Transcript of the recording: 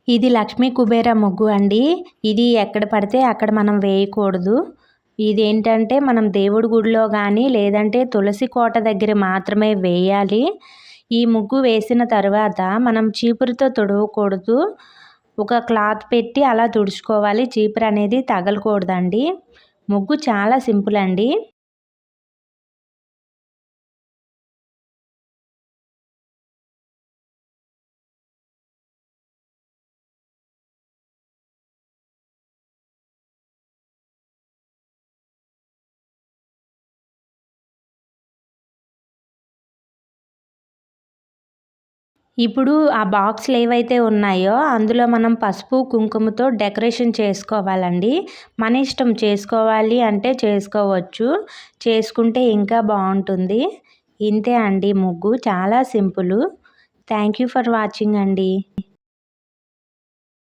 ఇది లక్ష్మీ కుబేర ముగ్గు అండి. ఇది ఎక్కడ పడితే అక్కడ మనం వేయకూడదు. ఇదేంటంటే మనం దేవుడి గుడిలో కానీ లేదంటే తులసి కోట దగ్గర మాత్రమే వేయాలి. ఈ ముగ్గు వేసిన తర్వాత మనం చీపురుతో తుడవకూడదు. ఒక క్లాత్ పెట్టి అలా తుడుచుకోవాలి. చీపురు అనేది తగలకూడదండి. ముగ్గు చాలా సింపుల్ అండి. ఇప్పుడు ఆ బాక్స్‌లు ఏవైతే ఉన్నాయో అందులో మనం పసుపు, కుంకుమతో డెకరేషన్ చేసుకోవాలండి. మన ఇష్టం చేసుకోవాలి అంటే చేసుకోవచ్చు. చేసుకుంటే ఇంకా బావుంటుంది. ఇంతే అండి ముగ్గు చాలా simple. Thank you for watching అండి.